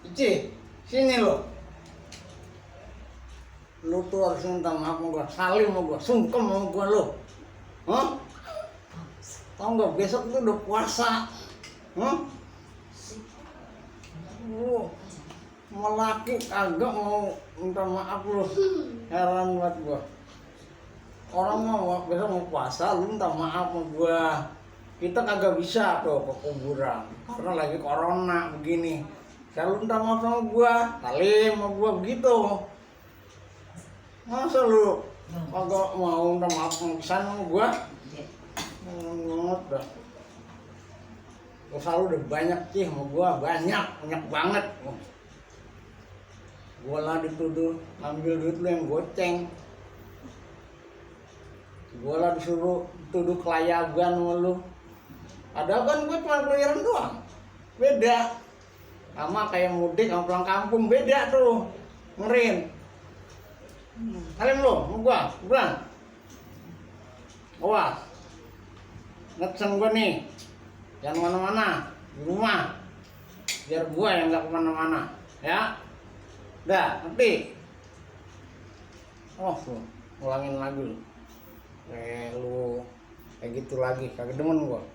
Cici, sini lo. Lu tuh harus minta maaf sama gua, salim sama gua, sungkem sama gua lo. Hah? Tahu nggak besok tuh udah puasa. Hah? Lu melaki kagak mau minta maaf lu. Heran banget gua. Orang mau besok mau puasa, lu minta maaf sama gua. Kita kagak bisa tuh ke kuburan karena lagi corona begini. Saya lu minta maaf sama gua, salim sama gua begitu. Masa lu kagak mau minta maaf sama gua? Banget dah. Dosa lu udah banyak sih sama gua, banyak banget. Gua lah dituduh ambil duit lu yang goceng. Gua lah disuruh tuduh kelayaban sama lu. Ada kan gue cuma pelayaran doang. Beda. Sama kayak mudik sama pulang kampung, beda tuh. Ngerin. Salim lu sama gua, buruan. Awas. Ngesen gua nih. Jangan mana-mana, di rumah. Biar gua yang nggak kemana-mana, ya. Dah, ngerti? Oh, lu ngulangin lagi lu. Lu kayak gitu lagi, kagak demen gua.